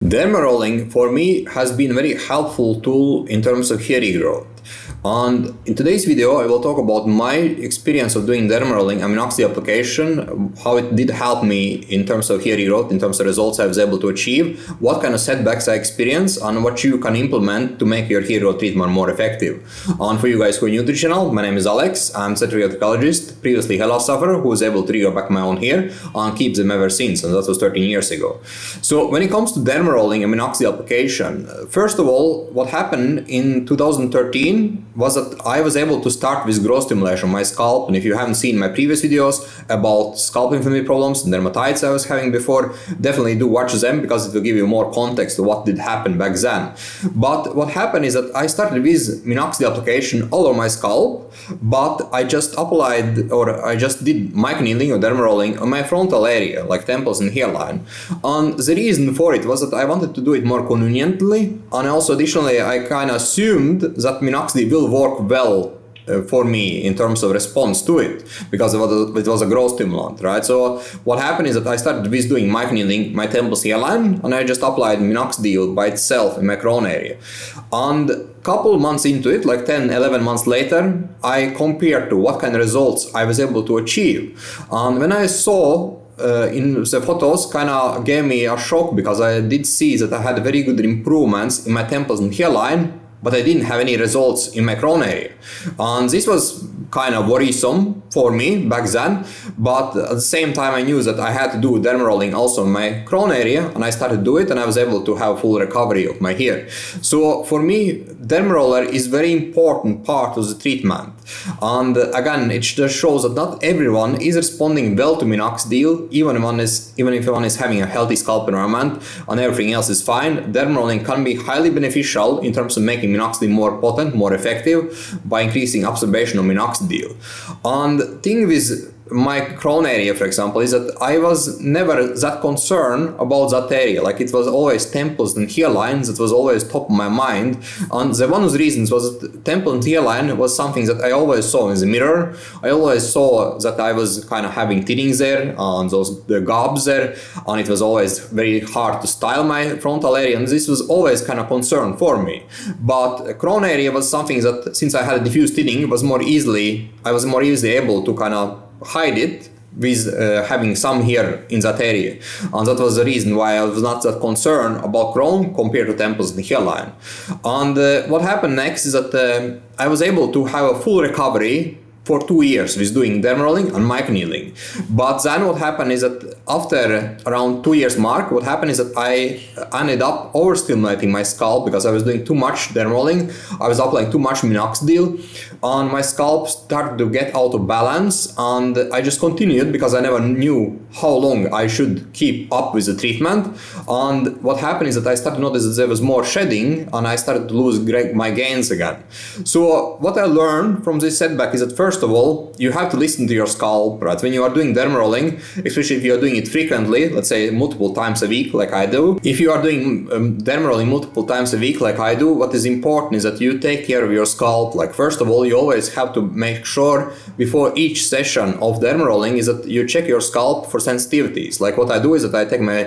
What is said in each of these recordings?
Derma rolling for me has been a very helpful tool in terms of hair regrowth. And in today's video, I will talk about my experience of doing derma rolling and minoxidil application, how it did help me in terms of hair regrowth, in terms of results I was able to achieve, what kind of setbacks I experienced, and what you can implement to make your hair growth treatment more effective. And for you guys who are new to the channel, my name is Alex. I'm a certified trichocologist, previously hair loss sufferer who was able to regrow back my own hair and keep them ever since, and that was 13 years ago. So when it comes to derma rolling and minoxidil application, first of all, what happened in 2013 was that I was able to start with growth stimulation on my scalp. And if you haven't seen my previous videos about scalp inflammatory problems and dermatitis I was having before, definitely do watch them because it will give you more context to what did happen back then. But what happened is that I started with minoxidil application all over my scalp, but I just applied, or I just did microneedling or derma rolling on my frontal area, like temples and hairline. And the reason for it was that I wanted to do it more conveniently, and also additionally I kind of assumed that minoxidil will work well for me in terms of response to it, because it was a growth stimulant, right? So what happened is that I started with doing microneedling my temples hairline, and I just applied minoxidil by itself in my crown area. And a couple months into it, like 10-11 months later, I compared to what kind of results I was able to achieve. And when I saw in the photos, kind of gave me a shock, because I did see that I had very good improvements in my temples and hairline, but I didn't have any results in my crown area. And this was kind of worrisome for me back then, but at the same time I knew that I had to do derma rolling also in my crown area, and I started to do it, and I was able to have full recovery of my hair. So for me, derma roller is very important part of the treatment. And again, it just shows that not everyone is responding well to minoxidil, even if one is having a healthy scalp environment and everything else is fine. Derma rolling can be highly beneficial in terms of making minoxidil more potent, more effective by increasing absorption of minoxidil. And the thing with my crown area, for example, is that I was never that concerned about that area. Like, it was always temples and hairlines that was always top of my mind. And one of the reasons was that temple and hairline was something that I always saw in the mirror. I always saw that I was kind of having thinnings there and the gobs there, and it was always very hard to style my frontal area, and this was always kind of concern for me. But crown area was something that, since I had a diffuse thinning, I was more easily able to kind of hide it with having some hair in that area. And that was the reason why I was not that concerned about crown compared to temples and hairline. And what happened next is that I was able to have a full recovery for 2 years with doing derma rolling and microneedling. But then what happened is that after around 2 years mark, what happened is that I ended up overstimulating my scalp because I was doing too much derma rolling. I was applying too much minoxidil, and my scalp started to get out of balance, and I just continued because I never knew how long I should keep up with the treatment. And what happened is that I started to notice that there was more shedding, and I started to lose my gains again. So what I learned from this setback is that, first of all, you have to listen to your scalp, right? When you are doing derma rolling, especially if you are doing it frequently, let's say multiple times a week like I do. If you are doing derma rolling multiple times a week like I do, what is important is that you take care of your scalp. Like, first of all, you always have to make sure before each session of derma rolling is that you check your scalp for sensitivities. Like, what I do is that I take my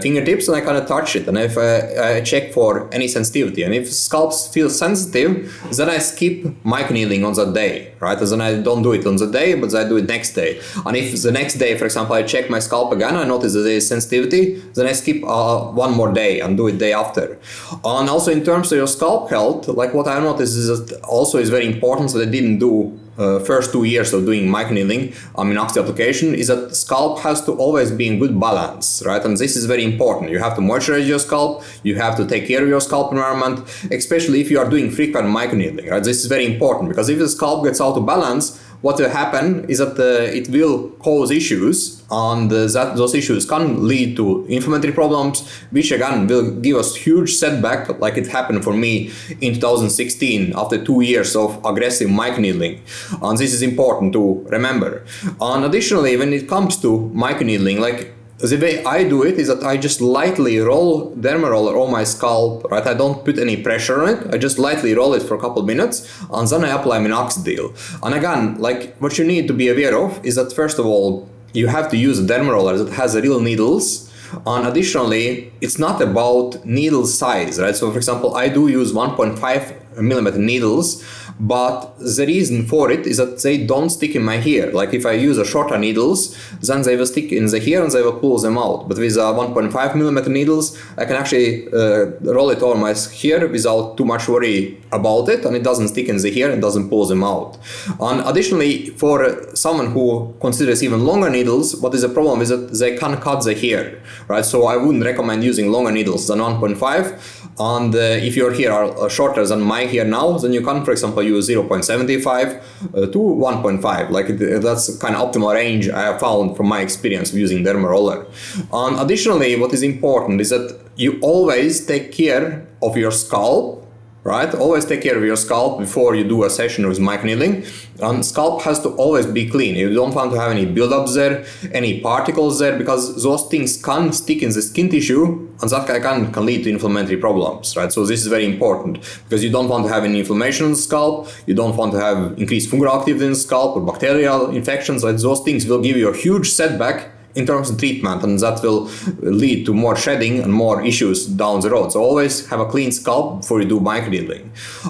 fingertips and I kind of touch it, and if I check for any sensitivity, and if scalp feels sensitive, then I skip microneedling on that day, right? Then I don't do it on the day, but I do it next day. And if the next day, for example, I check my scalp again, I notice that there is sensitivity, then I skip one more day and do it day after. And also in terms of your scalp health, like, what I noticed is that also is very important, so I didn't do first 2 years of doing microneedling and minoxidil application, is that scalp has to always be in good balance, right? And this is very important. You have to moisturize your scalp, you have to take care of your scalp environment, especially if you are doing frequent microneedling, right? This is very important, because if the scalp gets out of balance, what will happen is that it will cause issues, and those issues can lead to inflammatory problems, which again will give us huge setback, like it happened for me in 2016 after 2 years of aggressive microneedling. And this is important to remember. And additionally, when it comes to microneedling, like, the way I do it is that I just lightly roll derma roller on my scalp, right? I don't put any pressure on it. I just lightly roll it for a couple of minutes, and then I apply minoxidil. And again, like, what you need to be aware of is that, first of all, you have to use a derma roller that has real needles, And additionally, it's not about needle size, right? So for example, I do use 1.5mm needles, but the reason for it is that they don't stick in my hair. Like if I use a shorter needles, then they will stick in the hair and they will pull them out. But with 1.5mm needles, I can actually roll it over my hair without too much worry about it, and it doesn't stick in the hair and doesn't pull them out. And additionally, for someone who considers even longer needles, what is the problem is that they can't cut the hair, right? So I wouldn't recommend using longer needles than 1.5. And if your hair are shorter than my hair now, then you can, for example, use 0.75 to 1.5. Like that's kind of optimal range I have found from my experience of using Derma roller. And additionally, what is important is that you always take care of your scalp. Right? Always take care of your scalp before you do a session with microneedling. And scalp has to always be clean. You don't want to have any buildups there, any particles there, because those things can stick in the skin tissue, and that can lead to inflammatory problems, right? So this is very important, because you don't want to have any inflammation in the scalp, you don't want to have increased fungal activity in the scalp or bacterial infections. Right? Those things will give you a huge setback in terms of treatment, and that will lead to more shedding and more issues down the road. So always have a clean scalp before you do microneedling.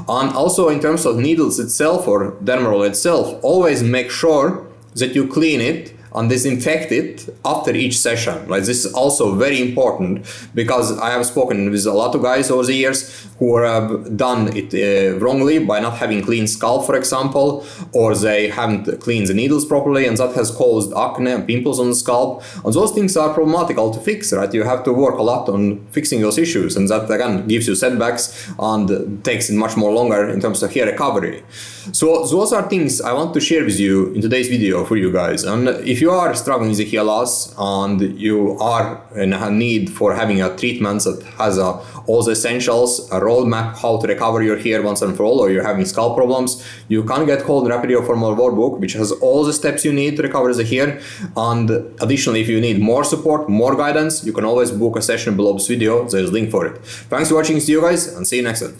And also in terms of needles itself or derma roller itself, always make sure that you clean it and disinfect it after each session. Like this is also very important, because I have spoken with a lot of guys over the years who have done it wrongly by not having clean scalp, for example, or they haven't cleaned the needles properly, and that has caused acne and pimples on the scalp. And those things are problematical to fix, right? You have to work a lot on fixing those issues, and that again gives you setbacks and takes it much more longer in terms of hair recovery. So those are things I want to share with you in today's video for you guys. And if you are struggling with hair loss and you are in a need for having a treatment that has all the essentials, a roadmap how to recover your hair once and for all, or you're having scalp problems, you can get called Rapid Formal Workbook, which has all the steps you need to recover the hair. And additionally, if you need more support, more guidance, you can always book a session below this video. There's a link for it. Thanks for watching. See you guys, and see you next time.